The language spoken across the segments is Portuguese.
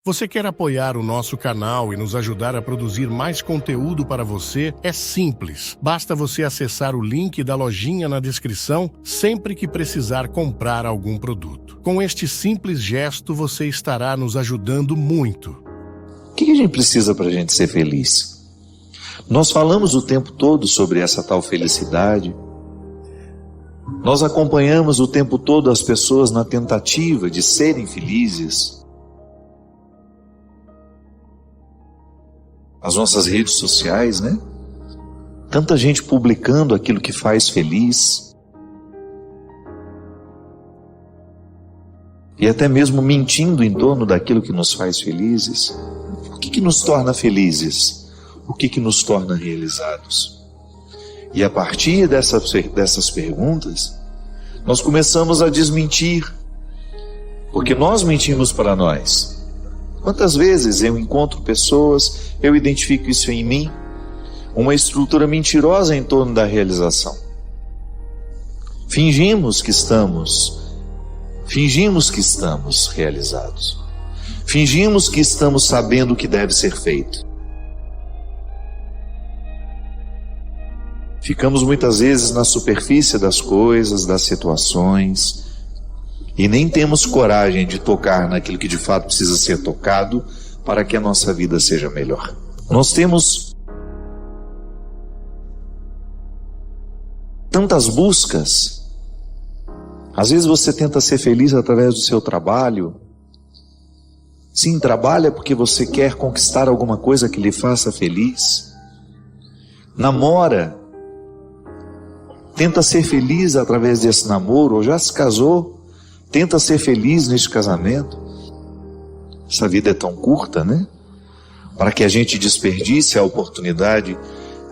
Você quer apoiar o nosso canal e nos ajudar a produzir mais conteúdo para você? É simples. Basta você acessar o link da lojinha na descrição sempre que precisar comprar algum produto. Com este simples gesto, você estará nos ajudando muito. O que a gente precisa para a gente ser feliz? Nós falamos o tempo todo sobre essa tal felicidade. Nós acompanhamos o tempo todo as pessoas na tentativa de serem felizes. As nossas redes sociais, né? Tanta gente publicando aquilo que faz feliz. E até mesmo mentindo em torno daquilo que nos faz felizes. O que nos torna felizes? O que nos torna realizados? E a partir dessas perguntas, nós começamos a desmentir. Porque nós mentimos para nós. Quantas vezes eu encontro pessoas, eu identifico isso em mim, uma estrutura mentirosa em torno da realização. Fingimos que estamos realizados. Fingimos que estamos sabendo o que deve ser feito. Ficamos muitas vezes na superfície das coisas, das situações, e nem temos coragem de tocar naquilo que de fato precisa ser tocado para que a nossa vida seja melhor. Nós temos tantas buscas. Às vezes você tenta ser feliz através do seu trabalho. Sim, trabalha porque você quer conquistar alguma coisa que lhe faça feliz. Namora. Tenta ser feliz através desse namoro, ou já se casou. Tenta ser feliz neste casamento. Essa vida é tão curta, né? Para que a gente desperdice a oportunidade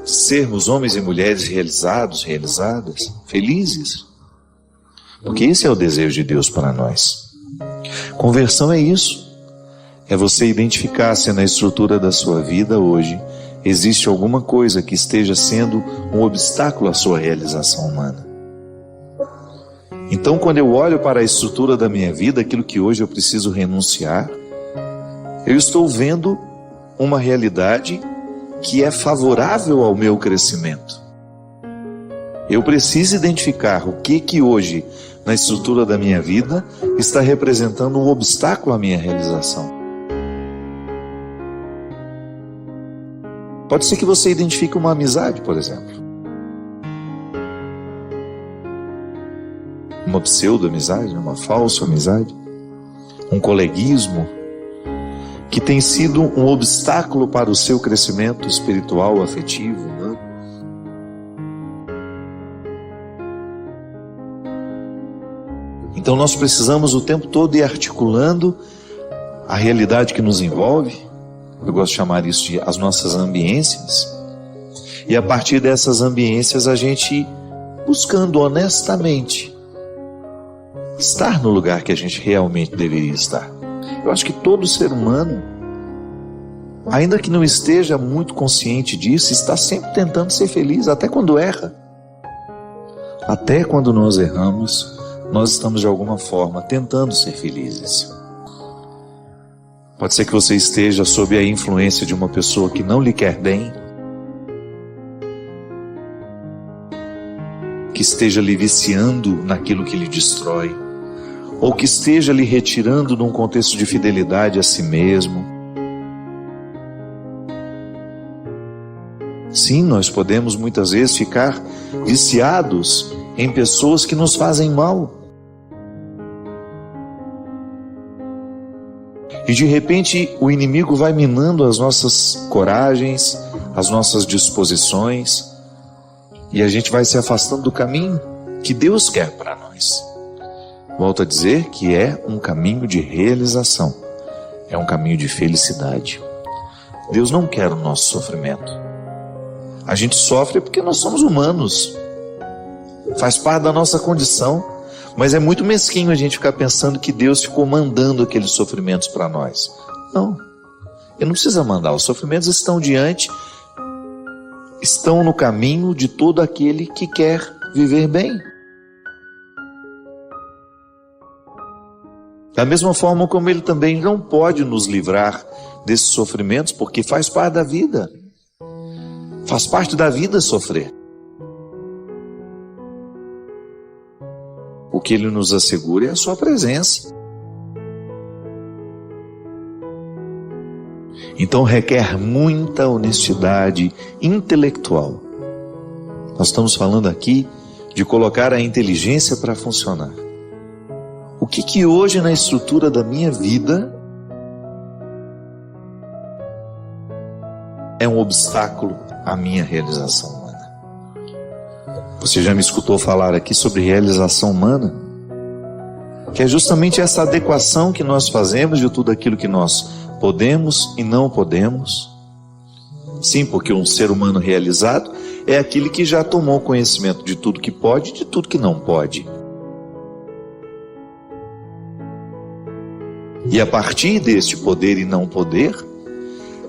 de sermos homens e mulheres realizados, realizadas, felizes. Porque esse é o desejo de Deus para nós. Conversão é isso. É você identificar se na estrutura da sua vida hoje existe alguma coisa que esteja sendo um obstáculo à sua realização humana. Então, quando eu olho para a estrutura da minha vida, aquilo que hoje eu preciso renunciar, eu estou vendo uma realidade que é favorável ao meu crescimento. Eu preciso identificar o que hoje, na estrutura da minha vida, está representando um obstáculo à minha realização. Pode ser que você identifique uma amizade, por exemplo. Uma pseudo-amizade, uma falsa amizade, um coleguismo, que tem sido um obstáculo para o seu crescimento espiritual, afetivo, né? Então nós precisamos o tempo todo ir articulando a realidade que nos envolve. Eu gosto de chamar isso de as nossas ambiências. E a partir dessas ambiências a gente buscando honestamente estar no lugar que a gente realmente deveria estar. Eu acho que todo ser humano, ainda que não esteja muito consciente disso, está sempre tentando ser feliz, até quando erra. Até quando nós erramos, nós estamos de alguma forma tentando ser felizes. Pode ser que você esteja sob a influência de uma pessoa que não lhe quer bem, que esteja lhe viciando naquilo que lhe destrói, ou que esteja lhe retirando de um contexto de fidelidade a si mesmo. Sim, nós podemos muitas vezes ficar viciados em pessoas que nos fazem mal. E de repente o inimigo vai minando as nossas coragens, as nossas disposições, e a gente vai se afastando do caminho que Deus quer para nós. Volto a dizer que é um caminho de realização, é um caminho de felicidade. Deus não quer o nosso sofrimento. A gente sofre porque nós somos humanos, faz parte da nossa condição, mas é muito mesquinho a gente ficar pensando que Deus ficou mandando aqueles sofrimentos para nós. Não, Ele não precisa mandar, os sofrimentos estão no caminho de todo aquele que quer viver bem. Da mesma forma como Ele também não pode nos livrar desses sofrimentos, porque faz parte da vida. Faz parte da vida sofrer. O que Ele nos assegura é a sua presença. Então requer muita honestidade intelectual. Nós estamos falando aqui de colocar a inteligência para funcionar. O que hoje na estrutura da minha vida é um obstáculo à minha realização humana? Você já me escutou falar aqui sobre realização humana? Que é justamente essa adequação que nós fazemos de tudo aquilo que nós podemos e não podemos. Sim, porque um ser humano realizado é aquele que já tomou conhecimento de tudo que pode e de tudo que não pode. E a partir deste poder e não poder,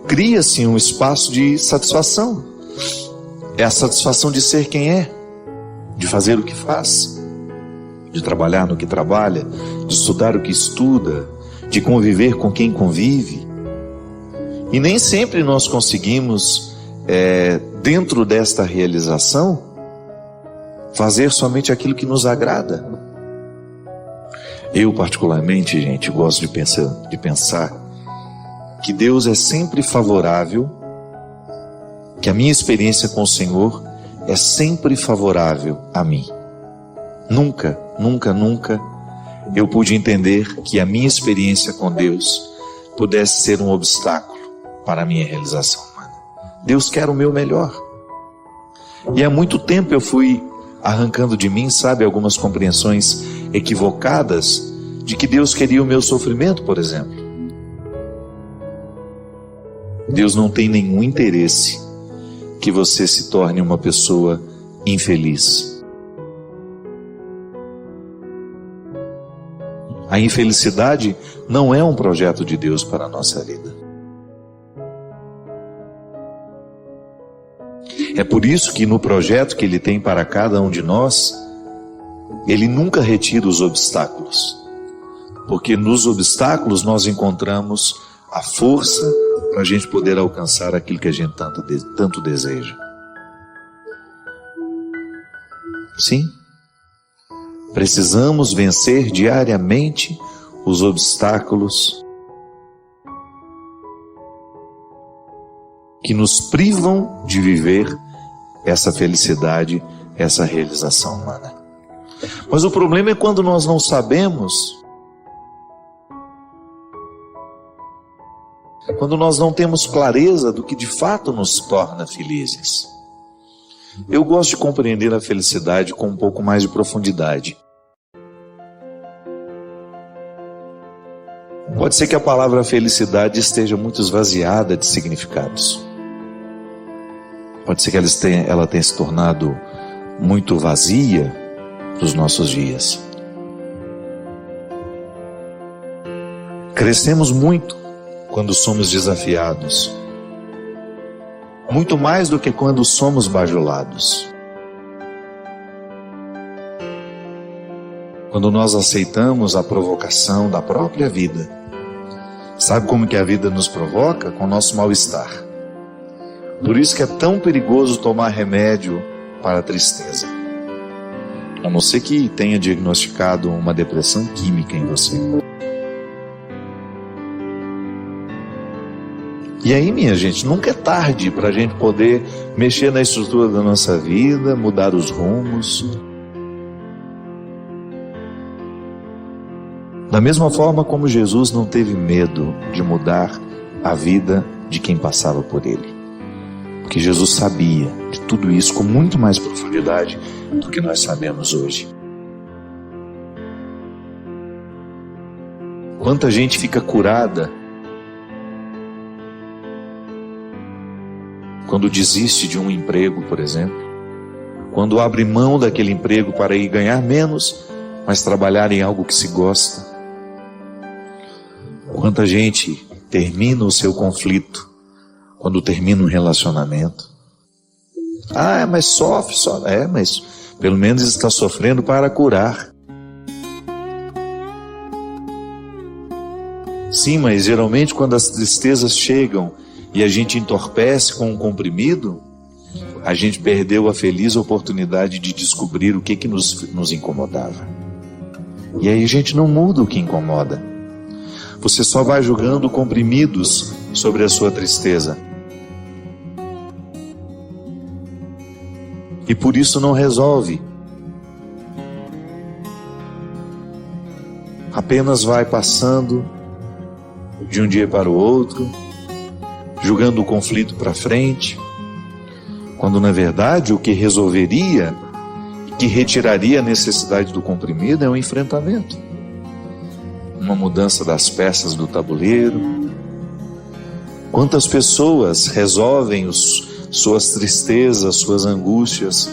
cria-se um espaço de satisfação. É a satisfação de ser quem é, de fazer o que faz, de trabalhar no que trabalha, de estudar o que estuda, de conviver com quem convive. E nem sempre nós conseguimos, dentro desta realização, fazer somente aquilo que nos agrada. Eu, particularmente, gente, gosto de pensar que Deus é sempre favorável, que a minha experiência com o Senhor é sempre favorável a mim. Nunca, nunca, nunca eu pude entender que a minha experiência com Deus pudesse ser um obstáculo para a minha realização humana. Deus quer o meu melhor. E há muito tempo eu fui arrancando de mim, algumas compreensões equivocadas de que Deus queria o meu sofrimento, por exemplo. Deus não tem nenhum interesse que você se torne uma pessoa infeliz. A infelicidade não é um projeto de Deus para a nossa vida. É por isso que no projeto que Ele tem para cada um de nós, Ele nunca retira os obstáculos. Porque nos obstáculos nós encontramos a força para a gente poder alcançar aquilo que a gente tanto deseja. Sim. Precisamos vencer diariamente os obstáculos que nos privam de viver essa felicidade, essa realização humana. Mas o problema é quando nós não sabemos, quando nós não temos clareza do que de fato nos torna felizes. Eu gosto de compreender a felicidade com um pouco mais de profundidade. Pode ser que a palavra felicidade esteja muito esvaziada de significados. Pode ser que ela tenha se tornado muito vazia nos nossos dias. Crescemos muito quando somos desafiados. Muito mais do que quando somos bajulados. Quando nós aceitamos a provocação da própria vida. Sabe como que a vida nos provoca? Com o nosso mal-estar. Por isso que é tão perigoso tomar remédio para a tristeza. A não ser que tenha diagnosticado uma depressão química em você. E aí, minha gente, nunca é tarde para a gente poder mexer na estrutura da nossa vida, mudar os rumos. Da mesma forma como Jesus não teve medo de mudar a vida de quem passava por ele. Porque Jesus sabia de tudo isso com muito mais profundidade do que nós sabemos hoje. Quanta gente fica curada quando desiste de um emprego, por exemplo, quando abre mão daquele emprego para ir ganhar menos, mas trabalhar em algo que se gosta. Quanta gente termina o seu conflito quando termina um relacionamento. Mas sofre, mas pelo menos está sofrendo para curar. Sim, mas geralmente quando as tristezas chegam e a gente entorpece com um comprimido, a gente perdeu a feliz oportunidade de descobrir o que nos incomodava. E aí a gente não muda o que incomoda. Você só vai jogando comprimidos sobre a sua tristeza. E por isso não resolve. Apenas vai passando de um dia para o outro, jogando o conflito para frente, quando na verdade o que resolveria, que retiraria a necessidade do comprimido é um enfrentamento, uma mudança das peças do tabuleiro. Quantas pessoas resolvem suas tristezas, suas angústias,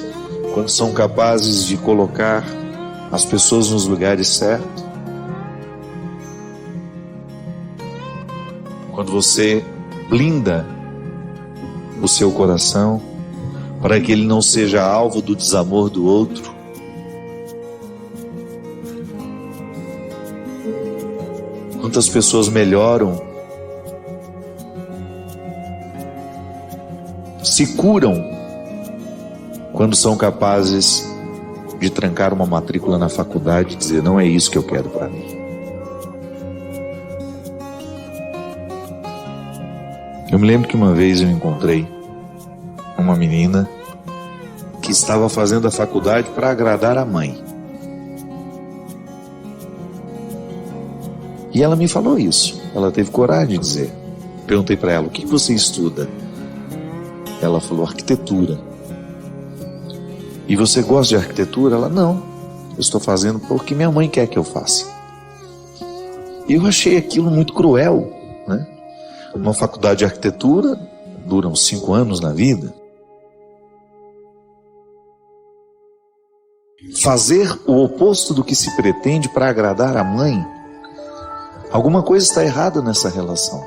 quando são capazes de colocar as pessoas nos lugares certos? Quando você blinda o seu coração para que ele não seja alvo do desamor do outro. Quantas pessoas melhoram, se curam quando são capazes de trancar uma matrícula na faculdade e dizer: não é isso que eu quero para mim. Eu me lembro que uma vez eu encontrei uma menina que estava fazendo a faculdade para agradar a mãe. E ela me falou isso. Ela teve coragem de dizer. Perguntei para ela: o que você estuda? Ela falou: arquitetura. E você gosta de arquitetura? Ela: não, eu estou fazendo porque minha mãe quer que eu faça. E eu achei aquilo muito cruel, né? Uma faculdade de arquitetura dura uns 5 anos na vida. Fazer o oposto do que se pretende para agradar a mãe, alguma coisa está errada nessa relação.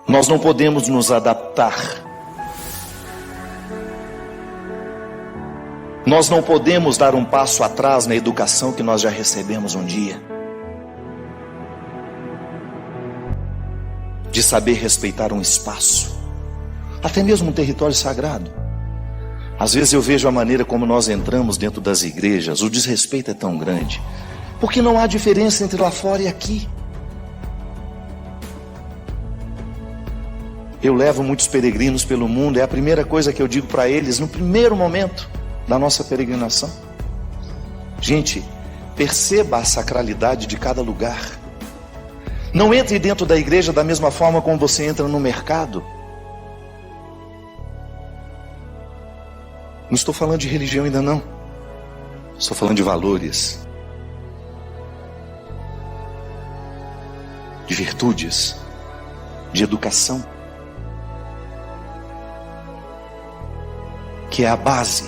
Nós não podemos nos adaptar. Nós não podemos dar um passo atrás na educação que nós já recebemos um dia. De saber respeitar um espaço, até mesmo um território sagrado. Às vezes eu vejo a maneira como nós entramos dentro das igrejas, o desrespeito é tão grande, porque não há diferença entre lá fora e aqui. Eu levo muitos peregrinos pelo mundo, é a primeira coisa que eu digo para eles no primeiro momento da nossa peregrinação: gente, perceba a sacralidade de cada lugar. Não entre dentro da igreja da mesma forma como você entra no mercado. Não estou falando de religião ainda não. Estou falando de valores, de virtudes, de educação, que é a base,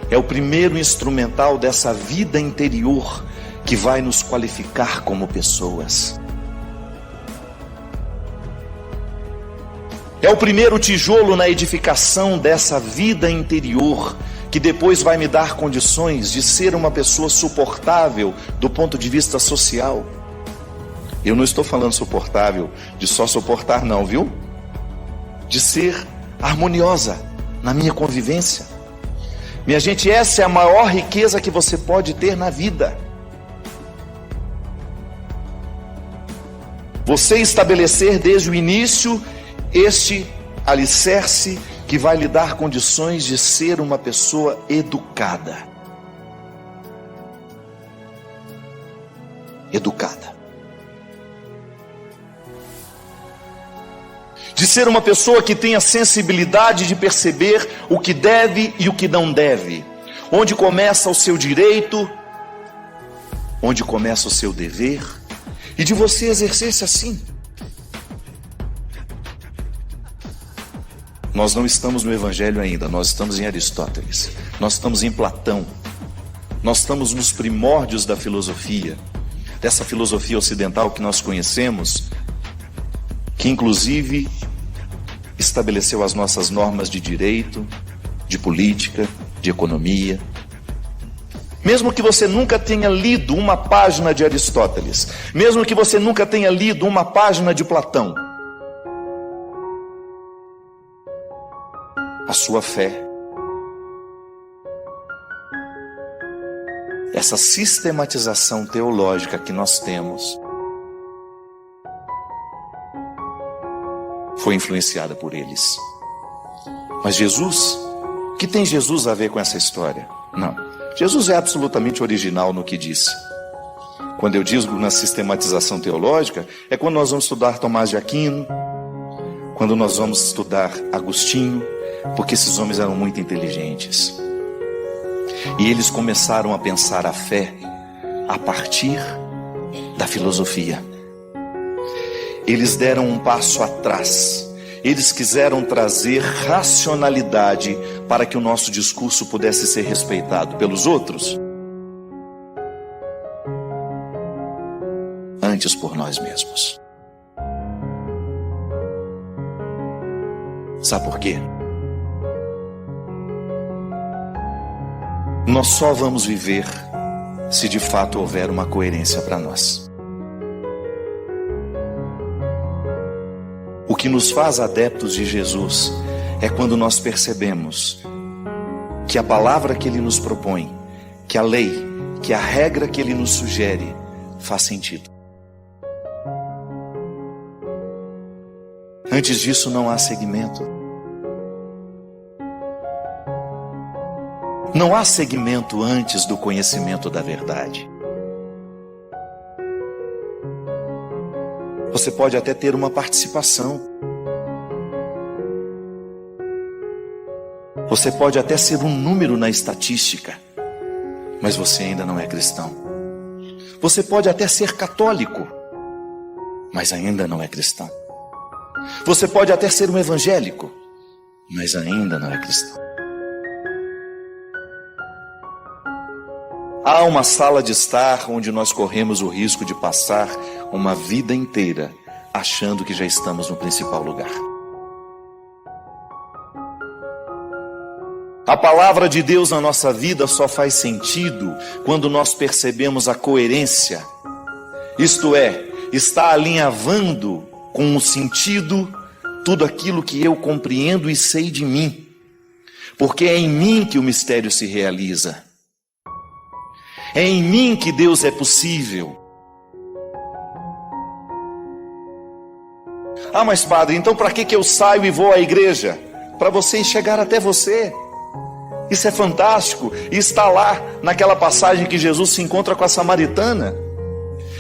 é o primeiro instrumental dessa vida interior que vai nos qualificar como pessoas. É o primeiro tijolo na edificação dessa vida interior, que depois vai me dar condições de ser uma pessoa suportável do ponto de vista social. Eu não estou falando suportável de só suportar não, viu? De ser harmoniosa na minha convivência. Minha gente, essa é a maior riqueza que você pode ter na vida. Você estabelecer desde o início este alicerce que vai lhe dar condições de ser uma pessoa educada. Educada. De ser uma pessoa que tenha sensibilidade de perceber o que deve e o que não deve. Onde começa o seu direito, onde começa o seu dever, e de você exercer-se assim. Nós não estamos no Evangelho ainda, nós estamos em Aristóteles, nós estamos em Platão, nós estamos nos primórdios da filosofia, dessa filosofia ocidental que nós conhecemos, que inclusive estabeleceu as nossas normas de direito, de política, de economia. Mesmo que você nunca tenha lido uma página de Aristóteles, mesmo que você nunca tenha lido uma página de Platão, a sua fé, essa sistematização teológica que nós temos, foi influenciada por eles. Mas Jesus, o que tem Jesus a ver com essa história? Não. Jesus é absolutamente original no que disse. Quando eu digo na sistematização teológica, é quando nós vamos estudar Tomás de Aquino, quando nós vamos estudar Agostinho, porque esses homens eram muito inteligentes. E eles começaram a pensar a fé a partir da filosofia. Eles deram um passo atrás. Eles quiseram trazer racionalidade para que o nosso discurso pudesse ser respeitado pelos outros, antes por nós mesmos. Sabe por quê? Nós só vamos viver se de fato houver uma coerência para nós. O que nos faz adeptos de Jesus é quando nós percebemos que a palavra que Ele nos propõe, que a lei, que a regra que Ele nos sugere faz sentido. Antes disso não há seguimento. Não há seguimento antes do conhecimento da verdade. Você pode até ter uma participação. Você pode até ser um número na estatística, mas você ainda não é cristão. Você pode até ser católico, mas ainda não é cristão. Você pode até ser um evangélico, mas ainda não é cristão. Há uma sala de estar onde nós corremos o risco de passar uma vida inteira achando que já estamos no principal lugar. A palavra de Deus na nossa vida só faz sentido quando nós percebemos a coerência. Isto é, está alinhavando com o sentido tudo aquilo que eu compreendo e sei de mim. Porque é em mim que o mistério se realiza. É em mim que Deus é possível. Ah, mas padre, então para que eu saio e vou à igreja? Para você chegar até você. Isso é fantástico. E está lá naquela passagem que Jesus se encontra com a samaritana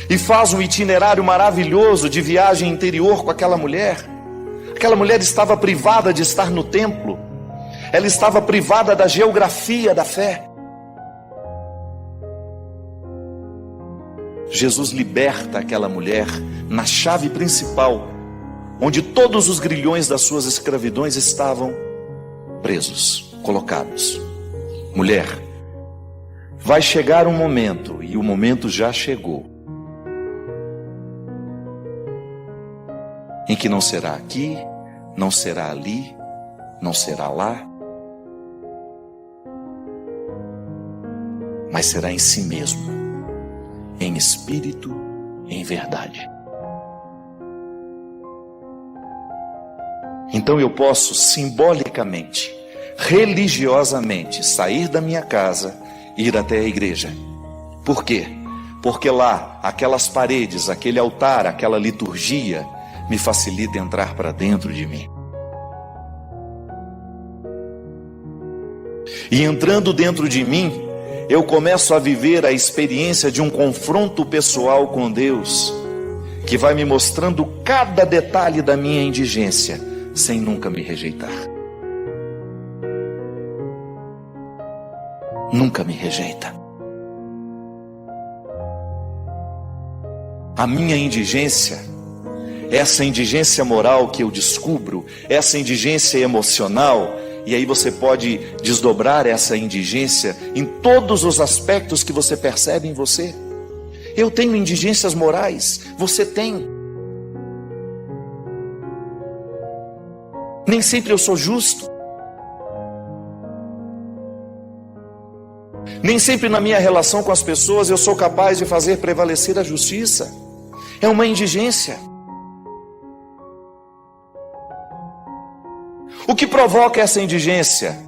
e faz um itinerário maravilhoso de viagem interior com aquela mulher. Aquela mulher estava privada de estar no templo. Ela estava privada da geografia da fé. Jesus liberta aquela mulher na chave principal, onde todos os grilhões das suas escravidões estavam presos, colocados. Mulher, vai chegar um momento, e o momento já chegou, em que não será aqui, não será ali, não será lá, mas será em si mesmo, em espírito, em verdade. Então eu posso simbolicamente, religiosamente, sair da minha casa e ir até a igreja. Por quê? Porque lá, aquelas paredes, aquele altar, aquela liturgia, me facilita entrar para dentro de mim. E entrando dentro de mim, eu começo a viver a experiência de um confronto pessoal com Deus, que vai me mostrando cada detalhe da minha indigência, sem nunca me rejeitar. Nunca me rejeita. A minha indigência, essa indigência moral que eu descubro, essa indigência emocional, e aí você pode desdobrar essa indigência em todos os aspectos que você percebe em você. Eu tenho indigências morais, você tem. Nem sempre eu sou justo. Nem sempre na minha relação com as pessoas eu sou capaz de fazer prevalecer a justiça. É uma indigência. O que provoca essa indigência?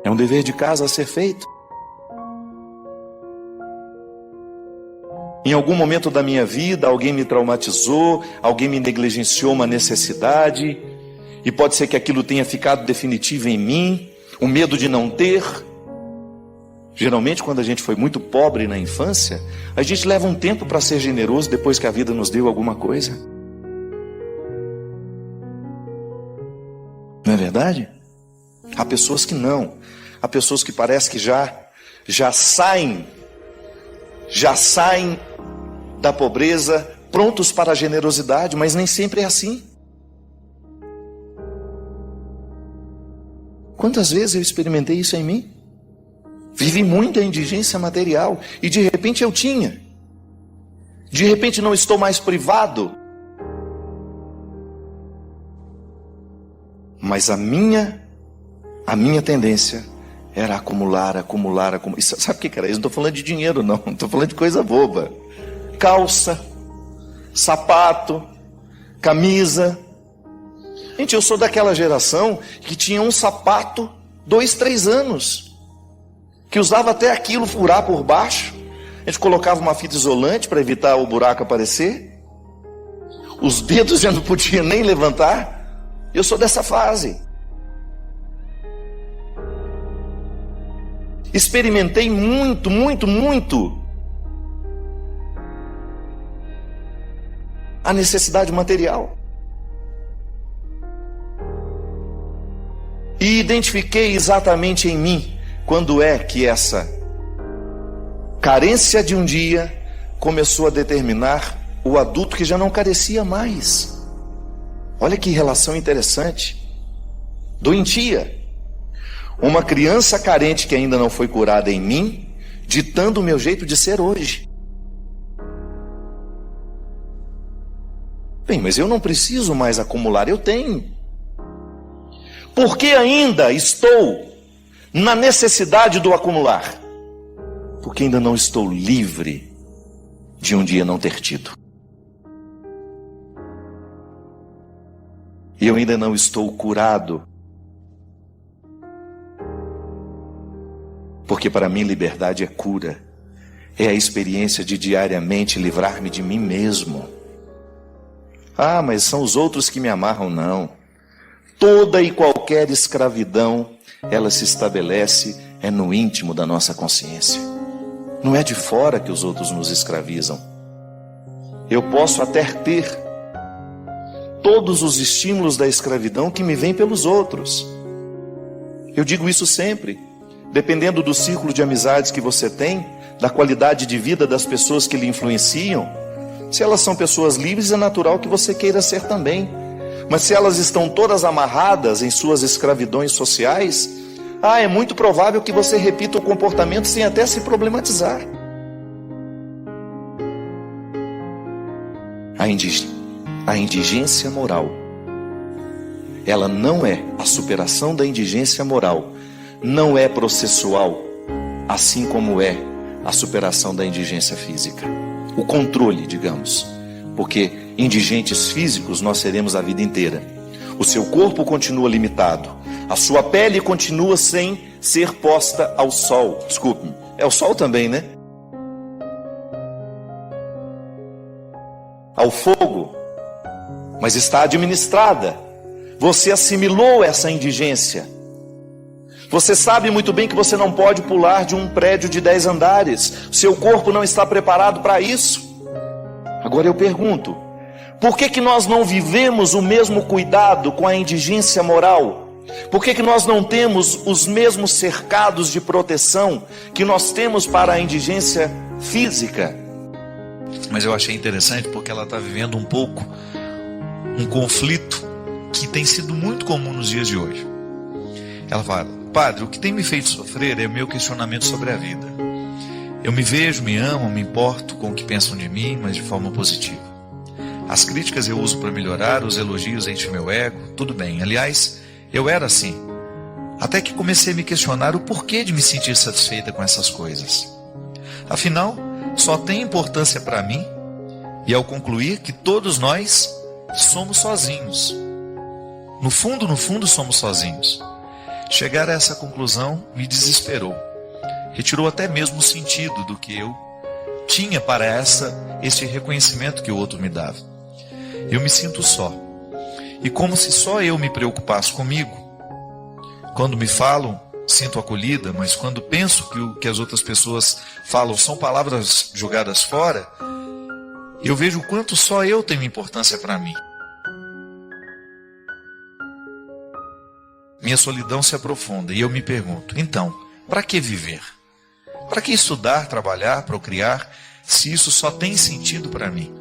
É um dever de casa a ser feito. Em algum momento da minha vida, alguém me traumatizou, alguém me negligenciou uma necessidade, e pode ser que aquilo tenha ficado definitivo em mim, o medo de não ter. Geralmente, quando a gente foi muito pobre na infância, a gente leva um tempo para ser generoso depois que a vida nos deu alguma coisa. Não é verdade? Há pessoas que não. Há pessoas que parece que já saem da pobreza prontos para a generosidade, mas nem sempre é assim. Quantas vezes eu experimentei isso em mim? Vivi muita indigência material e de repente eu tinha. De repente não estou mais privado. Mas a minha tendência era acumular. Sabe o que era isso? Não estou falando de dinheiro não estou falando de coisa boba. Calça, sapato, camisa. Gente, eu sou daquela geração que tinha um sapato 2, 3 anos, que usava até aquilo furar por baixo. A gente colocava uma fita isolante para evitar o buraco aparecer. Os dedos já não podiam nem levantar. Eu sou dessa fase. Experimentei muito a necessidade material. E identifiquei exatamente em mim quando é que essa carência de um dia começou a determinar o adulto que já não carecia mais. Olha que relação interessante. Doentia. Uma criança carente que ainda não foi curada em mim, ditando o meu jeito de ser hoje. Bem, mas eu não preciso mais acumular, eu tenho. Por que ainda estou na necessidade do acumular? Porque ainda não estou livre de um dia não ter tido. E eu ainda não estou curado. Porque para mim liberdade é cura. É a experiência de diariamente livrar-me de mim mesmo. Ah, mas são os outros que me amarram, não. Toda e qualquer escravidão, ela se estabelece no íntimo da nossa consciência. Não é de fora que os outros nos escravizam. Eu posso até ter todos os estímulos da escravidão que me vêm pelos outros. Eu digo isso sempre. Dependendo do círculo de amizades que você tem, da qualidade de vida das pessoas que lhe influenciam, se elas são pessoas livres, é natural que você queira ser também. Mas se elas estão todas amarradas em suas escravidões sociais, é muito provável que você repita o comportamento sem até se problematizar. A indigência moral, ela não é a superação da indigência moral, não é processual, assim como é a superação da indigência física. O controle, digamos, porque indigentes físicos nós seremos a vida inteira. O seu corpo continua limitado, a sua pele continua sem ser posta ao sol. Desculpe-me, é o sol também, né? Ao fogo, mas está administrada. Você assimilou essa indigência. Você sabe muito bem que você não pode pular de um prédio de 10 andares. Seu corpo não está preparado para isso. Agora eu pergunto, por que nós não vivemos o mesmo cuidado com a indigência moral? Por que nós não temos os mesmos cercados de proteção que nós temos para a indigência física? Mas eu achei interessante porque ela está vivendo um pouco um conflito que tem sido muito comum nos dias de hoje. Ela fala: padre, o que tem me feito sofrer é o meu questionamento sobre a vida. Eu me vejo, me amo, me importo com o que pensam de mim, mas de forma positiva. As críticas eu uso para melhorar, os elogios enchem meu ego, tudo bem. Aliás, eu era assim. Até que comecei a me questionar o porquê de me sentir satisfeita com essas coisas. Afinal, só tem importância para mim, e ao concluir que todos nós somos sozinhos. No fundo, somos sozinhos. Chegar a essa conclusão me desesperou. Retirou até mesmo o sentido do que eu tinha para esse reconhecimento que o outro me dava. Eu me sinto só. E como se só eu me preocupasse comigo. Quando me falam, sinto acolhida, mas quando penso que o que as outras pessoas falam são palavras jogadas fora, eu vejo o quanto só eu tenho importância para mim. Minha solidão se aprofunda e eu me pergunto, então, para que viver? Para que estudar, trabalhar, procriar, se isso só tem sentido para mim?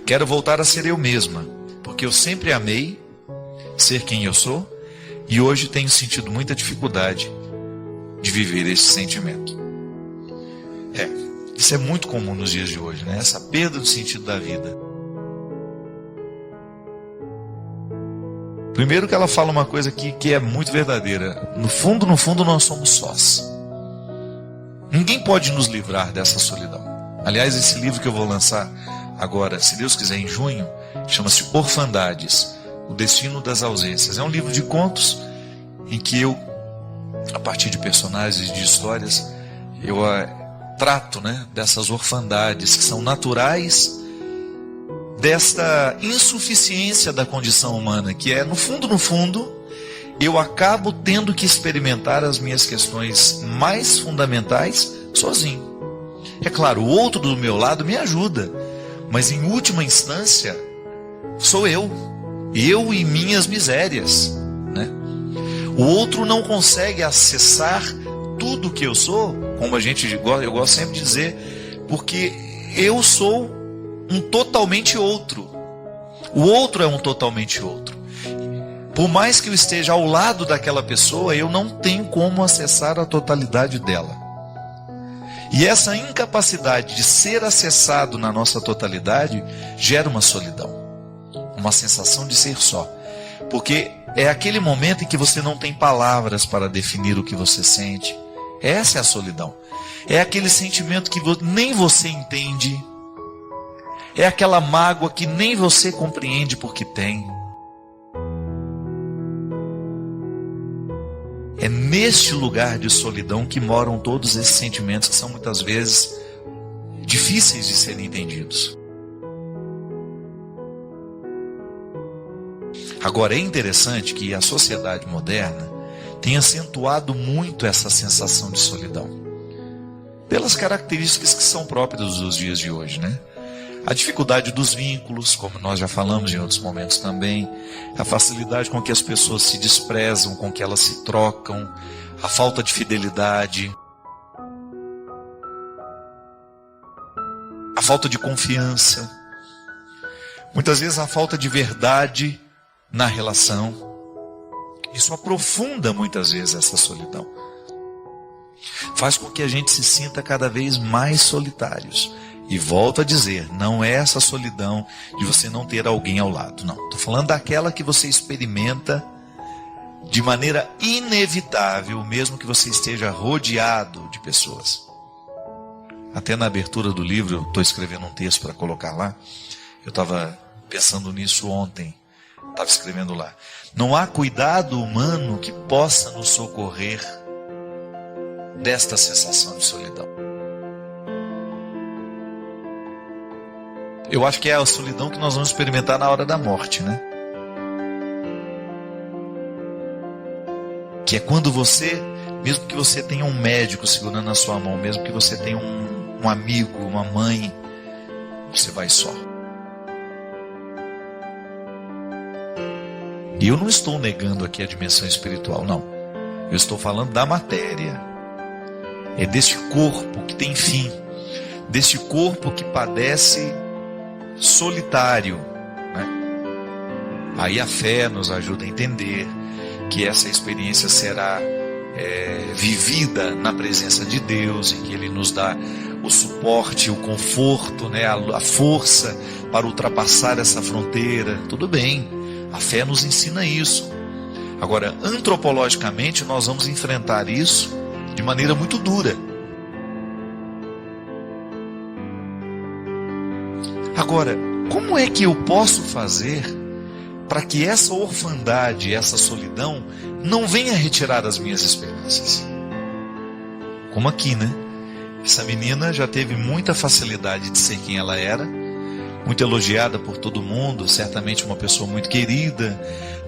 Quero voltar a ser eu mesma, porque eu sempre amei ser quem eu sou e hoje tenho sentido muita dificuldade de viver esse sentimento. Isso é muito comum nos dias de hoje, né? Essa perda do sentido da vida. Primeiro que ela fala uma coisa que é muito verdadeira. No fundo, nós somos sós. Ninguém pode nos livrar dessa solidão. Aliás, esse livro que eu vou lançar agora, se Deus quiser, em junho, chama-se Orfandades, O Destino das Ausências. É um livro de contos em que eu, a partir de personagens e de histórias, eu trato, dessas orfandades que são naturais desta insuficiência da condição humana, que é, no fundo, eu acabo tendo que experimentar as minhas questões mais fundamentais sozinho. É claro, o outro do meu lado me ajuda, mas em última instância, sou eu e minhas misérias, né? O outro não consegue acessar tudo que eu sou, como eu gosto sempre de dizer, porque eu sou um totalmente outro. O outro é um totalmente outro. Por mais que eu esteja ao lado daquela pessoa, eu não tenho como acessar a totalidade dela. E essa incapacidade de ser acessado na nossa totalidade gera uma solidão, uma sensação de ser só. Porque é aquele momento em que você não tem palavras para definir o que você sente. Essa é a solidão. É aquele sentimento que nem você entende. É aquela mágoa que nem você compreende porque tem. É neste lugar de solidão que moram todos esses sentimentos que são muitas vezes difíceis de serem entendidos. Agora, é interessante que a sociedade moderna tem acentuado muito essa sensação de solidão, pelas características que são próprias dos dias de hoje, né? A dificuldade dos vínculos, como nós já falamos em outros momentos também, a facilidade com que as pessoas se desprezam, com que elas se trocam, a falta de fidelidade, a falta de confiança, muitas vezes a falta de verdade na relação. Isso aprofunda muitas vezes essa solidão. Faz com que a gente se sinta cada vez mais solitários. E volto a dizer, não é essa solidão de você não ter alguém ao lado. Não, estou falando daquela que você experimenta de maneira inevitável, mesmo que você esteja rodeado de pessoas. Até na abertura do livro, eu estou escrevendo um texto para colocar lá. Eu estava pensando nisso ontem. Estava escrevendo lá. Não há cuidado humano que possa nos socorrer desta sensação de solidão. Eu acho que é a solidão que nós vamos experimentar na hora da morte, né? Que é quando você, mesmo que você tenha um médico segurando na sua mão, mesmo que você tenha um amigo, uma mãe, você vai só. E eu não estou negando aqui a dimensão espiritual, não. Eu estou falando da matéria. É deste corpo que tem fim, deste corpo que padece solitário, né? Aí a fé nos ajuda a entender que essa experiência será vivida na presença de Deus, em que Ele nos dá o suporte, o conforto, né? A força para ultrapassar essa fronteira. Tudo bem, a fé nos ensina isso, Agora, antropologicamente, nós vamos enfrentar isso de maneira muito dura. Agora, como é que eu posso fazer para que essa orfandade, essa solidão, não venha retirar as minhas esperanças? Como aqui, né? Essa menina já teve muita facilidade de ser quem ela era, muito elogiada por todo mundo, certamente uma pessoa muito querida,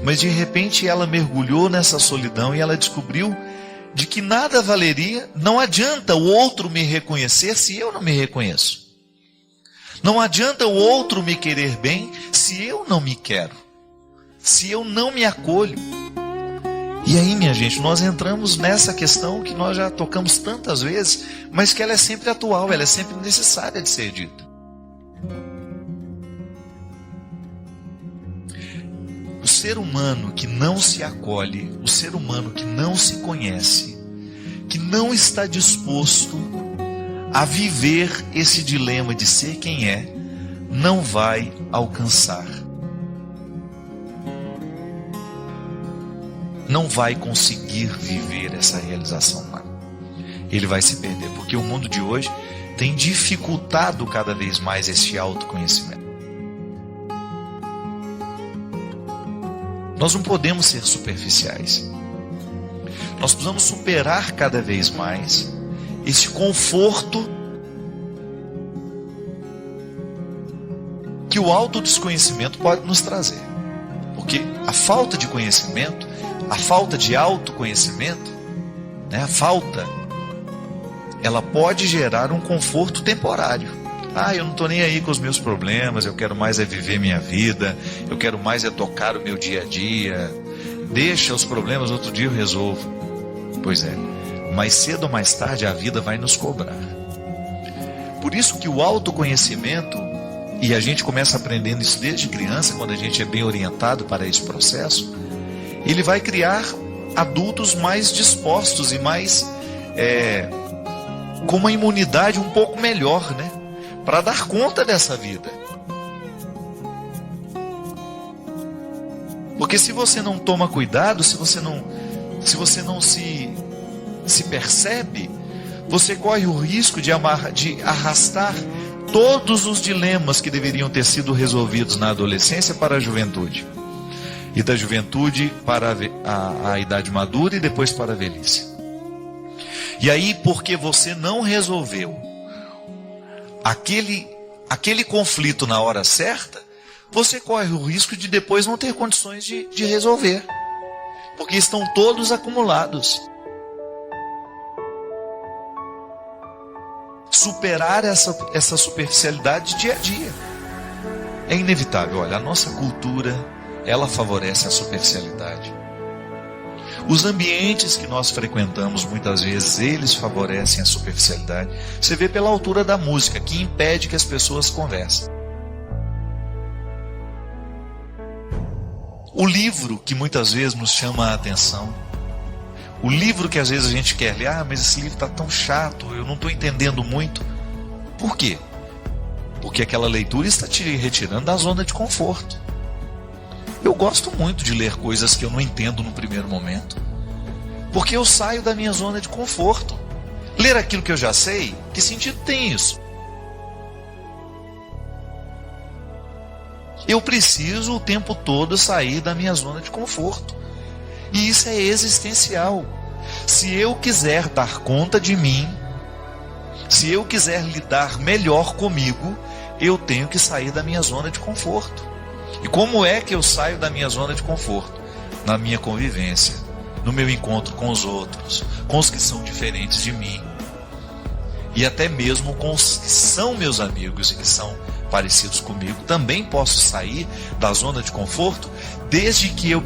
mas de repente ela mergulhou nessa solidão e ela descobriu de que nada valeria, não adianta o outro me reconhecer se eu não me reconheço. Não adianta o outro me querer bem se eu não me quero, se eu não me acolho. E aí, minha gente, nós entramos nessa questão que nós já tocamos tantas vezes, mas que ela é sempre atual, ela é sempre necessária de ser dita. O ser humano que não se acolhe, o ser humano que não se conhece, que não está disposto a viver esse dilema de ser quem é, não vai alcançar. Não vai conseguir viver essa realização humana. Ele vai se perder, porque o mundo de hoje tem dificultado cada vez mais esse autoconhecimento. Nós não podemos ser superficiais. Nós precisamos superar cada vez mais esse conforto que o autodesconhecimento pode nos trazer. Porque a falta de conhecimento, a falta de autoconhecimento, né, a falta, ela pode gerar um conforto temporário. Eu não estou nem aí com os meus problemas, eu quero mais é viver minha vida, eu quero mais é tocar o meu dia a dia, deixa os problemas, outro dia eu resolvo. Pois é, mais cedo ou mais tarde a vida vai nos cobrar. Por isso que o autoconhecimento, e a gente começa aprendendo isso desde criança, quando a gente é bem orientado para esse processo, ele vai criar adultos mais dispostos e mais com uma imunidade um pouco melhor, né? Para dar conta dessa vida. Porque se você não toma cuidado, se você não se percebe, você corre o risco de arrastar todos os dilemas que deveriam ter sido resolvidos na adolescência para a juventude. E da juventude para a idade madura e depois para a velhice. E aí, porque você não resolveu aquele conflito na hora certa, você corre o risco de depois não ter condições de resolver. Porque estão todos acumulados. Superar essa superficialidade dia a dia é inevitável. Olha, a nossa cultura, ela favorece a superficialidade. Os ambientes que nós frequentamos, muitas vezes, eles favorecem a superficialidade. Você vê pela altura da música, que impede que as pessoas conversem. O livro que muitas vezes nos chama a atenção. O livro que às vezes a gente quer ler, mas esse livro está tão chato, eu não estou entendendo muito. Por quê? Porque aquela leitura está te retirando da zona de conforto. Eu gosto muito de ler coisas que eu não entendo no primeiro momento, porque eu saio da minha zona de conforto. Ler aquilo que eu já sei, que sentido tem isso? Eu preciso o tempo todo sair da minha zona de conforto. E isso é existencial. Se eu quiser dar conta de mim, se eu quiser lidar melhor comigo, eu tenho que sair da minha zona de conforto. E como é que eu saio da minha zona de conforto? Na minha convivência, no meu encontro com os outros, com os que são diferentes de mim, e até mesmo com os que são meus amigos e que são parecidos comigo. Também posso sair da zona de conforto, desde que eu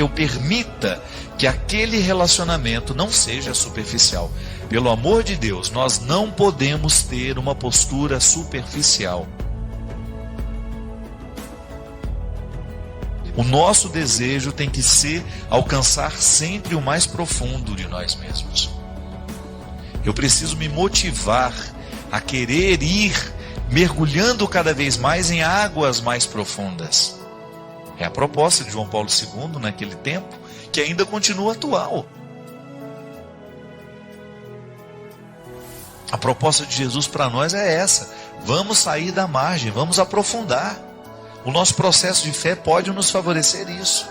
permita que aquele relacionamento não seja superficial. Pelo amor de Deus, nós não podemos ter uma postura superficial. O nosso desejo tem que ser alcançar sempre o mais profundo de nós mesmos. Eu preciso me motivar a querer ir mergulhando cada vez mais em águas mais profundas. É a proposta de João Paulo II naquele tempo, que ainda continua atual. A proposta de Jesus para nós é essa: vamos sair da margem, vamos aprofundar. O nosso processo de fé pode nos favorecer isso.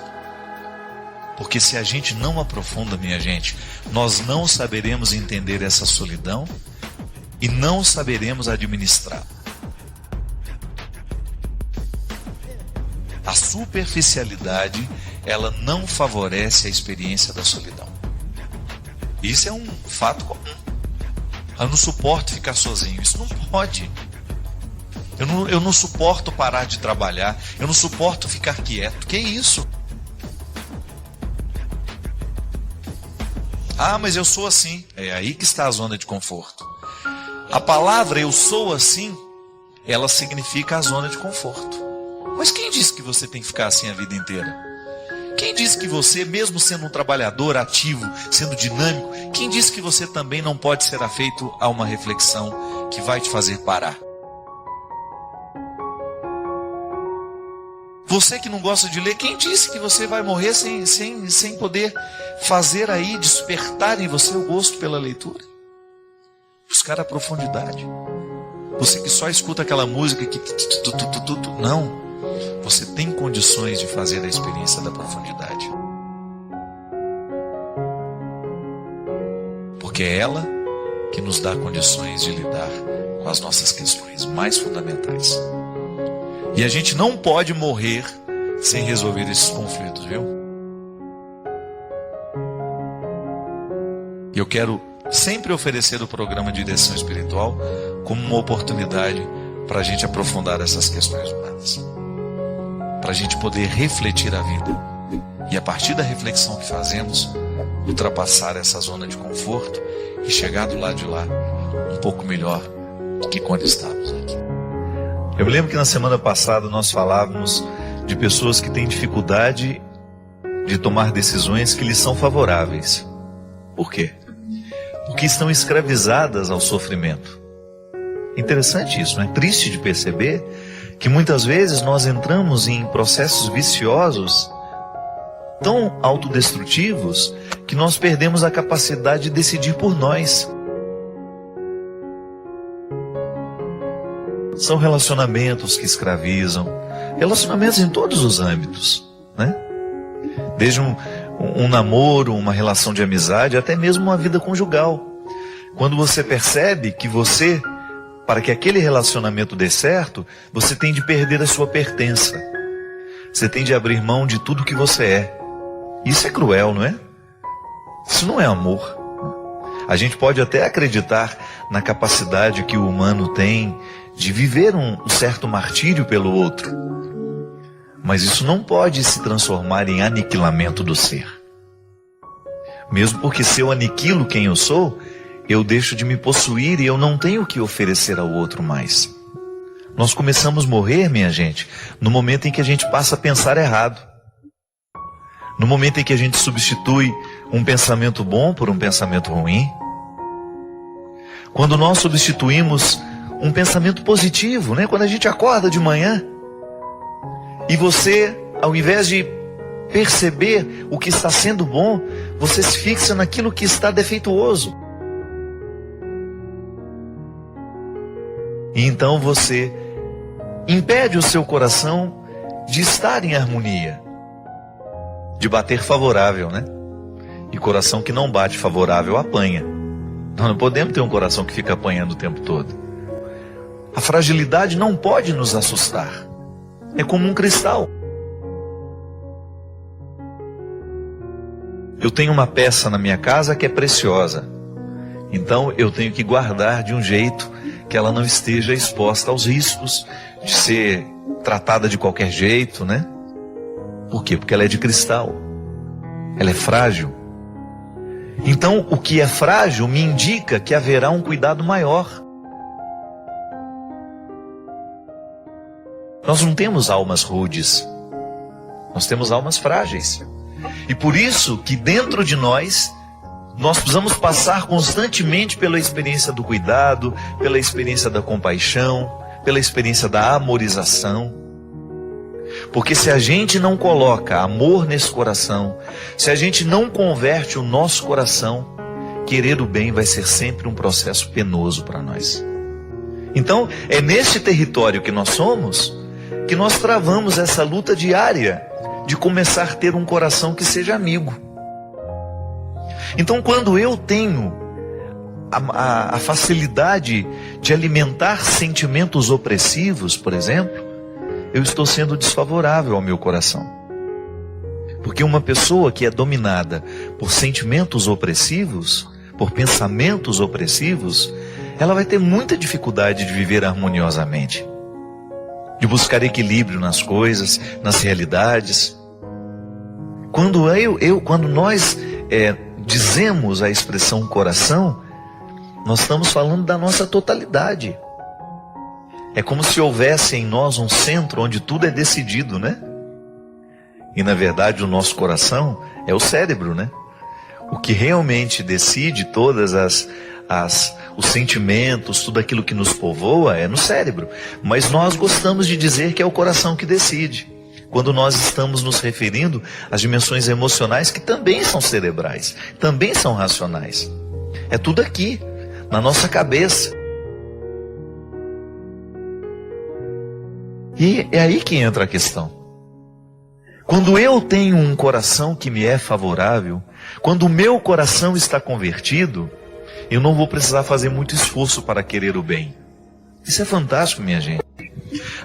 Porque se a gente não aprofunda, minha gente, nós não saberemos entender essa solidão e não saberemos administrá-la. A superficialidade, ela não favorece a experiência da solidão. Isso é um fato comum. Eu não suporto ficar sozinho. Isso não pode. Eu não suporto parar de trabalhar. Eu não suporto ficar quieto. Que isso? Ah, mas eu sou assim. É aí que está a zona de conforto. A palavra eu sou assim, ela significa a zona de conforto. Mas quem disse que você tem que ficar assim a vida inteira? Quem disse que você, mesmo sendo um trabalhador ativo, sendo dinâmico, quem disse que você também não pode ser afeito a uma reflexão que vai te fazer parar? Você que não gosta de ler, quem disse que você vai morrer sem poder fazer aí, despertar em você o gosto pela leitura? Buscar a profundidade. Você que só escuta aquela música que... Não. Você tem condições de fazer a experiência da profundidade. Porque é ela que nos dá condições de lidar com as nossas questões mais fundamentais. E a gente não pode morrer sem resolver esses conflitos, viu? E eu quero sempre oferecer o programa de direção espiritual como uma oportunidade para a gente aprofundar essas questões humanas. Para a gente poder refletir a vida. E a partir da reflexão que fazemos, ultrapassar essa zona de conforto e chegar do lado de lá um pouco melhor do que quando estávamos aqui. Eu lembro que na semana passada nós falávamos de pessoas que têm dificuldade de tomar decisões que lhes são favoráveis. Por quê? Porque estão escravizadas ao sofrimento. Interessante isso, não é? Triste de perceber que muitas vezes nós entramos em processos viciosos tão autodestrutivos que nós perdemos a capacidade de decidir por nós. São relacionamentos que escravizam, relacionamentos em todos os âmbitos, né? Desde um namoro, uma relação de amizade, até mesmo uma vida conjugal. Quando você percebe que você, para que aquele relacionamento dê certo, você tem de perder a sua pertença. Você tem de abrir mão de tudo que você é. Isso é cruel, não é? Isso não é amor. A gente pode até acreditar na capacidade que o humano tem de viver um certo martírio pelo outro. Mas isso não pode se transformar em aniquilamento do ser. Mesmo porque se eu aniquilo quem eu sou, eu deixo de me possuir e eu não tenho o que oferecer ao outro mais. Nós começamos a morrer, minha gente, no momento em que a gente passa a pensar errado. No momento em que a gente substitui um pensamento bom por um pensamento ruim. Quando nós substituímos um pensamento positivo, né? Quando a gente acorda de manhã e você, ao invés de perceber o que está sendo bom, você se fixa naquilo que está defeituoso. E então você impede o seu coração de estar em harmonia, de bater favorável, né? E coração que não bate favorável apanha. Nós não podemos ter um coração que fica apanhando o tempo todo. A fragilidade não pode nos assustar. É como um cristal. Eu tenho uma peça na minha casa que é preciosa. Então eu tenho que guardar de um jeito que ela não esteja exposta aos riscos de ser tratada de qualquer jeito, né? Por quê? Porque ela é de cristal. Ela é frágil. Então, o que é frágil me indica que haverá um cuidado maior. Nós não temos almas rudes. Nós temos almas frágeis. E por isso que dentro de nós precisamos passar constantemente pela experiência do cuidado, pela experiência da compaixão, pela experiência da amorização. Porque se a gente não coloca amor nesse coração, se a gente não converte o nosso coração, querer o bem vai ser sempre um processo penoso para nós. Então, é neste território que nós somos, que nós travamos essa luta diária de começar a ter um coração que seja amigo. Então, quando eu tenho a facilidade de alimentar sentimentos opressivos, por exemplo, eu estou sendo desfavorável ao meu coração. Porque uma pessoa que é dominada por sentimentos opressivos, por pensamentos opressivos, ela vai ter muita dificuldade de viver harmoniosamente, de buscar equilíbrio nas coisas, nas realidades. Quando nós dizemos a expressão coração, nós estamos falando da nossa totalidade. É como se houvesse em nós um centro onde tudo é decidido, né? E na verdade o nosso coração é o cérebro, né? O que realmente decide todas os sentimentos, tudo aquilo que nos povoa é no cérebro. Mas nós gostamos de dizer que é o coração que decide, quando nós estamos nos referindo às dimensões emocionais que também são cerebrais, também são racionais. É tudo aqui, na nossa cabeça. E é aí que entra a questão. Quando eu tenho um coração que me é favorável, quando o meu coração está convertido, eu não vou precisar fazer muito esforço para querer o bem. Isso é fantástico, minha gente.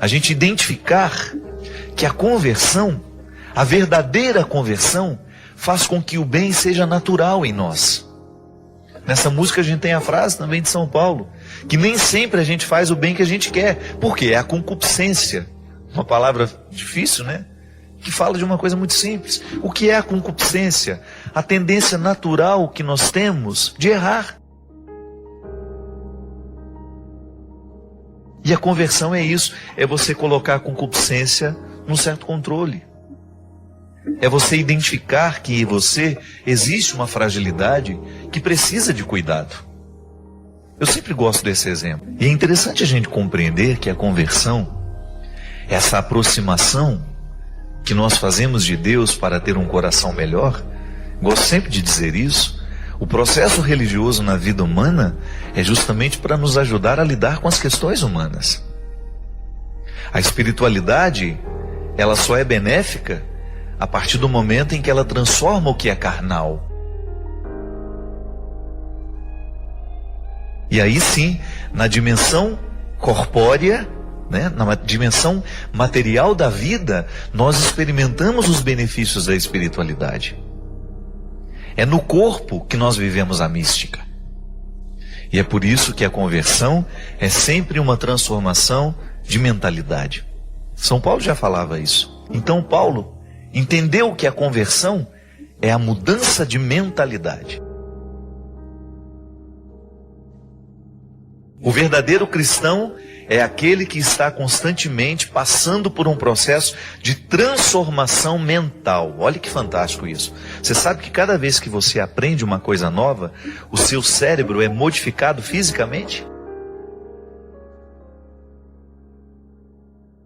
A gente identificar que a conversão, a verdadeira conversão, faz com que o bem seja natural em nós. Nessa música a gente tem a frase também de São Paulo, que nem sempre a gente faz o bem que a gente quer. Por quê? É a concupiscência. Uma palavra difícil, né? Que fala de uma coisa muito simples. O que é a concupiscência? A tendência natural que nós temos de errar. E a conversão é isso, é você colocar a concupiscência num certo controle. É você identificar que em você existe uma fragilidade que precisa de cuidado. Eu sempre gosto desse exemplo. E é interessante a gente compreender que a conversão, essa aproximação que nós fazemos de Deus para ter um coração melhor, gosto sempre de dizer isso, o processo religioso na vida humana é justamente para nos ajudar a lidar com as questões humanas. A espiritualidade, ela só é benéfica a partir do momento em que ela transforma o que é carnal. E aí sim, na dimensão corpórea, né, na dimensão material da vida, nós experimentamos os benefícios da espiritualidade. É no corpo que nós vivemos a mística. E é por isso que a conversão é sempre uma transformação de mentalidade. São Paulo já falava isso. Então Paulo entendeu que a conversão é a mudança de mentalidade. O verdadeiro cristão é aquele que está constantemente passando por um processo de transformação mental. Olha que fantástico isso. Você sabe que cada vez que você aprende uma coisa nova, o seu cérebro é modificado fisicamente?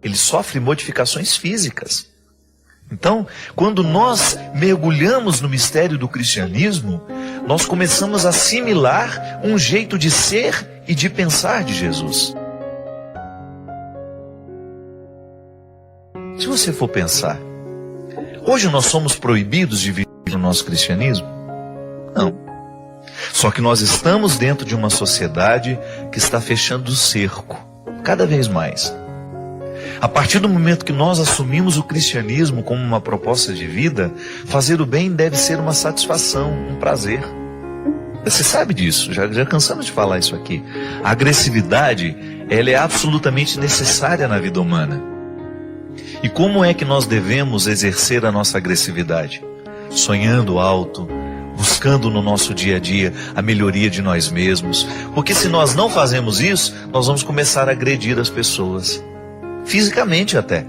Ele sofre modificações físicas. Então, quando nós mergulhamos no mistério do cristianismo, nós começamos a assimilar um jeito de ser e de pensar de Jesus. Se você for pensar, hoje nós somos proibidos de viver o nosso cristianismo? Não. Só que nós estamos dentro de uma sociedade que está fechando o cerco, cada vez mais. A partir do momento que nós assumimos o cristianismo como uma proposta de vida, fazer o bem deve ser uma satisfação, um prazer. Você sabe disso, já cansamos de falar isso aqui. A agressividade, ela é absolutamente necessária na vida humana. E como é que nós devemos exercer a nossa agressividade? Sonhando alto, buscando no nosso dia a dia a melhoria de nós mesmos. Porque se nós não fazemos isso, nós vamos começar a agredir as pessoas. Fisicamente até.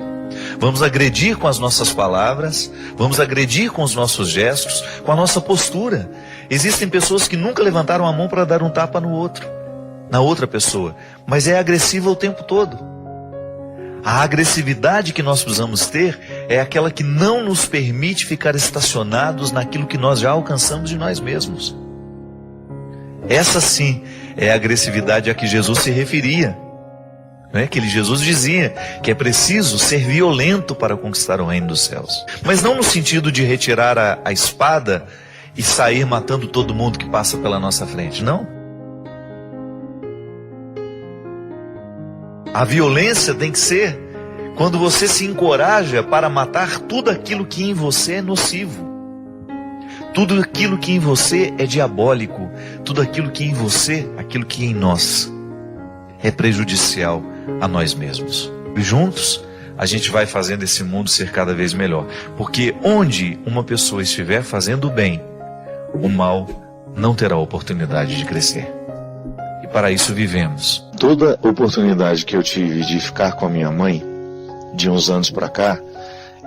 Vamos agredir com as nossas palavras, vamos agredir com os nossos gestos, com a nossa postura. Existem pessoas que nunca levantaram a mão para dar um tapa no outro, na outra pessoa, mas é agressiva o tempo todo. A agressividade que nós precisamos ter é aquela que não nos permite ficar estacionados naquilo que nós já alcançamos de nós mesmos. Essa sim é a agressividade a que Jesus se referia. Que Jesus dizia que é preciso ser violento para conquistar o reino dos céus. Mas não no sentido de retirar a espada e sair matando todo mundo que passa pela nossa frente, não. A violência tem que ser quando você se encoraja para matar tudo aquilo que em você é nocivo. Tudo aquilo que em você é diabólico. Tudo aquilo que em você, aquilo que em nós é prejudicial a nós mesmos. E juntos a gente vai fazendo esse mundo ser cada vez melhor. Porque onde uma pessoa estiver fazendo o bem, o mal não terá oportunidade de crescer. E para isso vivemos. Toda oportunidade que eu tive de ficar com a minha mãe, de uns anos para cá,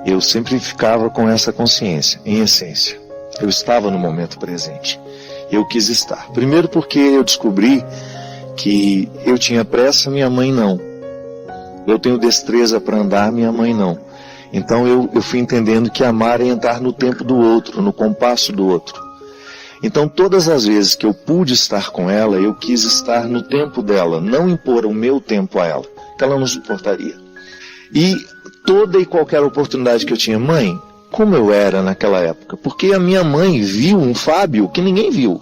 eu sempre ficava com essa consciência, em essência. Eu estava no momento presente. Eu quis estar. Primeiro porque eu descobri que eu tinha pressa, minha mãe não. Eu tenho destreza para andar, minha mãe não. Então eu fui entendendo que amar é entrar no tempo do outro, no compasso do outro. Então todas as vezes que eu pude estar com ela, eu quis estar no tempo dela, não impor o meu tempo a ela, que ela não suportaria. E toda e qualquer oportunidade que eu tinha, mãe, como eu era naquela época? Porque a minha mãe viu um Fábio que ninguém viu.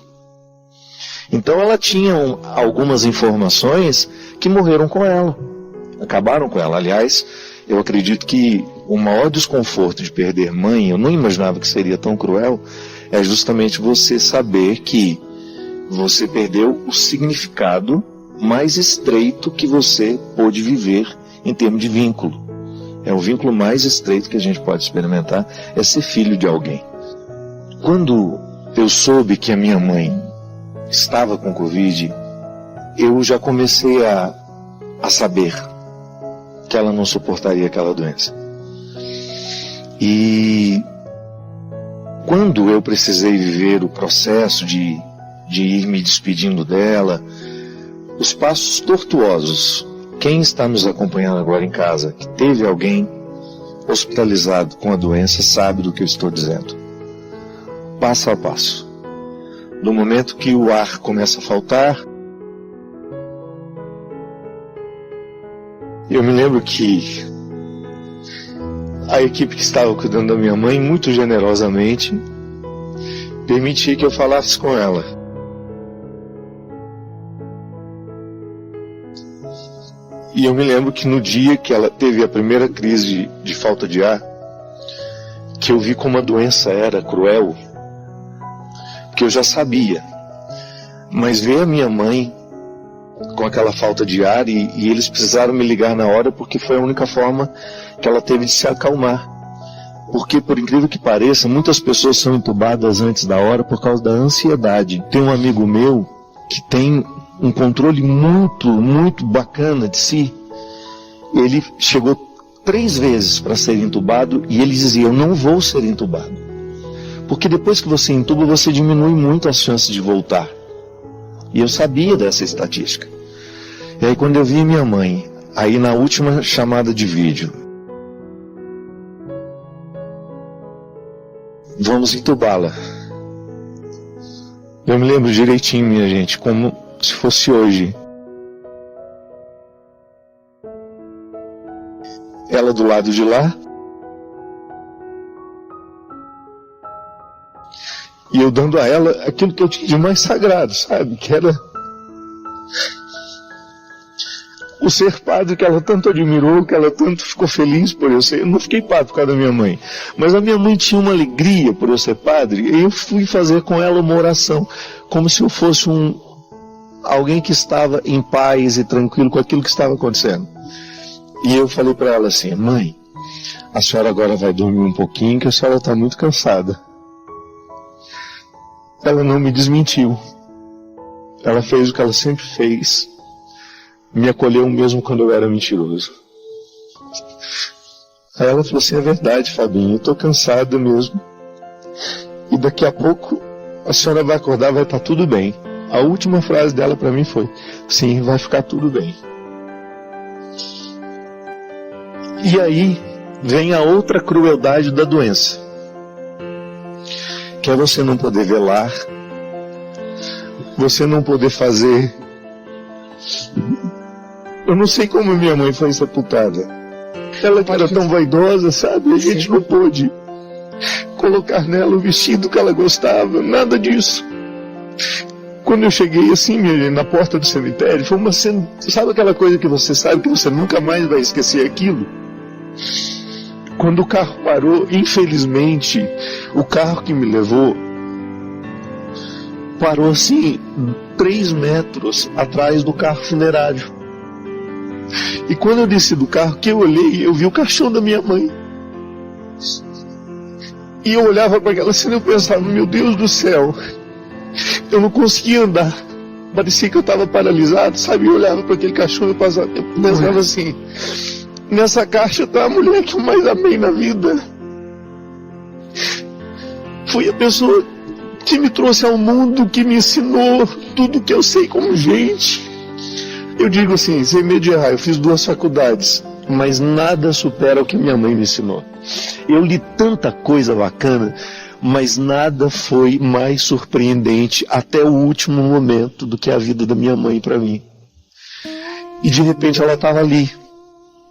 Então ela tinha algumas informações que morreram com ela, acabaram com ela. Aliás, eu acredito que o maior desconforto de perder mãe, eu não imaginava que seria tão cruel, é justamente você saber que você perdeu o significado mais estreito que você pôde viver em termos de vínculo. É o vínculo mais estreito que a gente pode experimentar, é ser filho de alguém. Quando eu soube que a minha mãe estava com Covid, eu já comecei a saber que ela não suportaria aquela doença. E quando eu precisei viver o processo de ir me despedindo dela, os passos tortuosos, quem está nos acompanhando agora em casa, que teve alguém hospitalizado com a doença, sabe do que eu estou dizendo. Passo a passo. No momento que o ar começa a faltar, eu me lembro que a equipe que estava cuidando da minha mãe, muito generosamente, permitia que eu falasse com ela. E eu me lembro que no dia que ela teve a primeira crise de falta de ar, que eu vi como a doença era cruel, que eu já sabia, mas ver a minha mãe com aquela falta de ar e eles precisaram me ligar na hora porque foi a única forma que ela teve de se acalmar. Porque, por incrível que pareça, muitas pessoas são entubadas antes da hora por causa da ansiedade. Tem um amigo meu que tem um controle muito bacana de si. Ele chegou 3 vezes para ser entubado e ele dizia, eu não vou ser entubado. Porque depois que você entuba, você diminui muito as chances de voltar. E eu sabia dessa estatística. E aí quando eu vi minha mãe, aí na última chamada de vídeo, vamos entubá-la. Eu me lembro direitinho, minha gente, como se fosse hoje. Ela do lado de lá. E eu dando a ela aquilo que eu tinha de mais sagrado, sabe? Que era o ser padre que ela tanto admirou, que ela tanto ficou feliz por eu ser. Eu não fiquei padre por causa da minha mãe, mas a minha mãe tinha uma alegria por eu ser padre, e eu fui fazer com ela uma oração, como se eu fosse alguém que estava em paz e tranquilo com aquilo que estava acontecendo. E eu falei para ela assim, mãe, a senhora agora vai dormir um pouquinho, que a senhora está muito cansada. Ela não me desmentiu. Ela fez o que ela sempre fez. Me acolheu mesmo quando eu era mentiroso. Aí ela falou assim, é verdade, Fabinho, eu estou cansada mesmo. E daqui a pouco a senhora vai acordar, vai estar tudo bem. A última frase dela para mim foi, sim, vai ficar tudo bem. E aí vem a outra crueldade da doença, que é você não poder velar, você não poder fazer. Eu não sei como minha mãe foi sepultada. Ela que era tão vaidosa, sabe? A gente não pôde colocar nela o vestido que ela gostava, nada disso. Quando eu cheguei assim, na porta do cemitério, foi uma cena, sabe aquela coisa que você sabe que você nunca mais vai esquecer aquilo? Quando o carro parou, infelizmente, o carro que me levou parou assim 3 metros atrás do carro funerário. E quando eu desci do carro, que eu olhei, eu vi o caixão da minha mãe. E eu olhava para aquela cena e eu pensava, meu Deus do céu, eu não conseguia andar. Parecia que eu estava paralisado, sabe? Eu olhava para aquele caixão e eu pensava assim, nessa caixa está a mulher que eu mais amei na vida. Foi a pessoa que me trouxe ao mundo, que me ensinou tudo que eu sei como gente. Eu digo assim, sem medo de errar, eu fiz 2 faculdades, mas nada supera o que minha mãe me ensinou. Eu li tanta coisa bacana, mas nada foi mais surpreendente até o último momento do que a vida da minha mãe para mim. E de repente ela estava ali,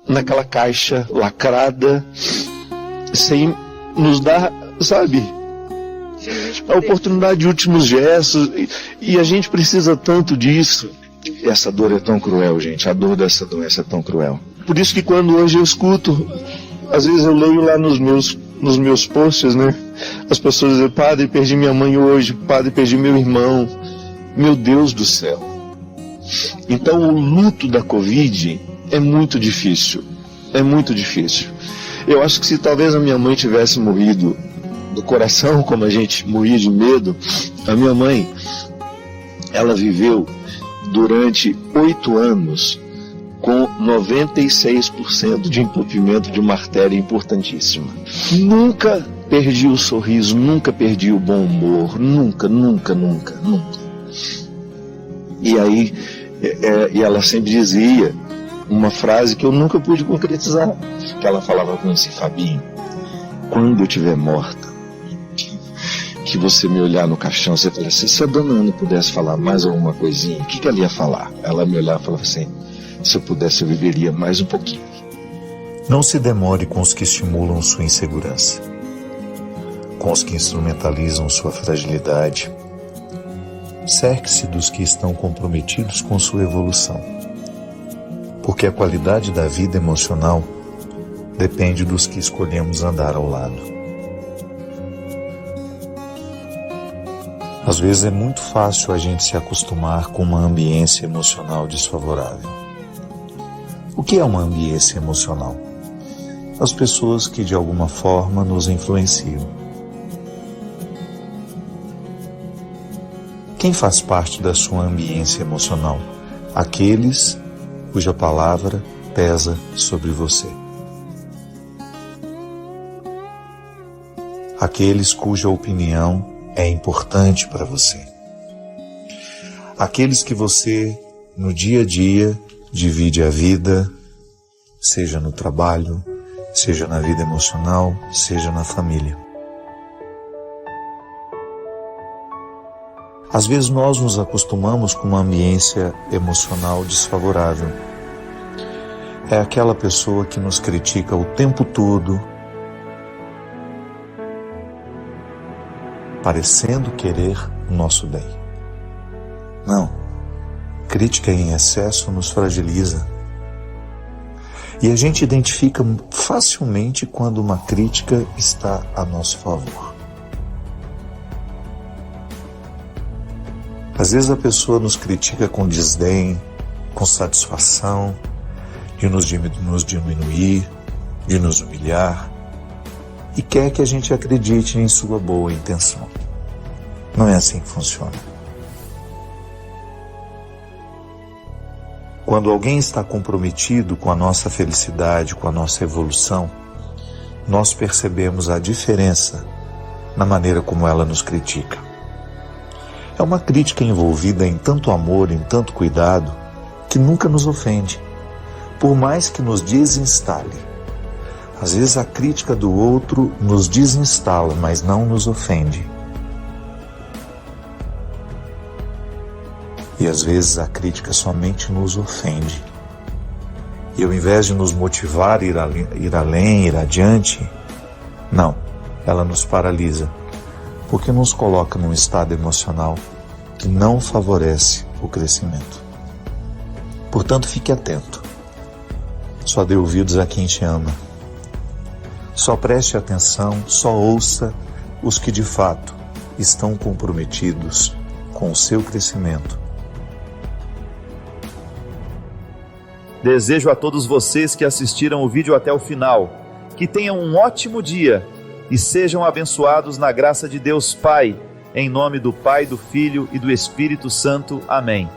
naquela caixa lacrada, sem nos dar, sabe, a oportunidade de últimos gestos, e a gente precisa tanto disso. Essa dor é tão cruel, gente, a dor dessa doença é tão cruel. Por isso que quando hoje eu escuto, às vezes eu leio lá nos meus posts, né, as pessoas dizem, padre, perdi minha mãe hoje, padre, perdi meu irmão. Meu Deus do céu. Então o luto da Covid é muito difícil, é muito difícil. Eu acho que se talvez a minha mãe tivesse morrido do coração, como a gente morria de medo, a minha mãe, ela viveu durante 8 anos com 96% de entupimento de uma artéria importantíssima. Nunca perdi o sorriso, nunca perdi o bom humor, nunca. E aí, e ela sempre dizia uma frase que eu nunca pude concretizar, que ela falava com esse Fabinho, quando eu estiver morta, que você me olhar no caixão, você fala assim, se a dona Ana pudesse falar mais alguma coisinha, o que ela ia falar? Ela me olhava e falava assim, se eu pudesse eu viveria mais um pouquinho. Não se demore com os que estimulam sua insegurança, com os que instrumentalizam sua fragilidade. Cerque-se dos que estão comprometidos com sua evolução, porque a qualidade da vida emocional depende dos que escolhemos andar ao lado. Às vezes é muito fácil a gente se acostumar com uma ambiência emocional desfavorável. O que é uma ambiência emocional? As pessoas que de alguma forma nos influenciam. Quem faz parte da sua ambiência emocional? Aqueles cuja palavra pesa sobre você. Aqueles cuja opinião é importante para você. Aqueles que você, no dia a dia, divide a vida, seja no trabalho, seja na vida emocional, seja na família. Às vezes nós nos acostumamos com uma ambiência emocional desfavorável. É aquela pessoa que nos critica o tempo todo, parecendo querer o nosso bem. Não, crítica em excesso nos fragiliza. E a gente identifica facilmente quando uma crítica está a nosso favor. Às vezes a pessoa nos critica com desdém, com satisfação, de nos diminuir, de nos humilhar, e quer que a gente acredite em sua boa intenção. Não é assim que funciona. Quando alguém está comprometido com a nossa felicidade, com a nossa evolução, nós percebemos a diferença na maneira como ela nos critica. É uma crítica envolvida em tanto amor, em tanto cuidado, que nunca nos ofende, por mais que nos desinstale, Às vezes a crítica do outro nos desinstala, mas não nos ofende. E às vezes a crítica somente nos ofende. E ao invés de nos motivar a ir além, ir adiante, não, ela nos paralisa, porque nos coloca num estado emocional que não favorece o crescimento. Portanto, fique atento. Só dê ouvidos a quem te ama. Só preste atenção, só ouça os que de fato estão comprometidos com o seu crescimento. Desejo a todos vocês que assistiram o vídeo até o final, que tenham um ótimo dia e sejam abençoados na graça de Deus Pai, em nome do Pai, do Filho e do Espírito Santo. Amém.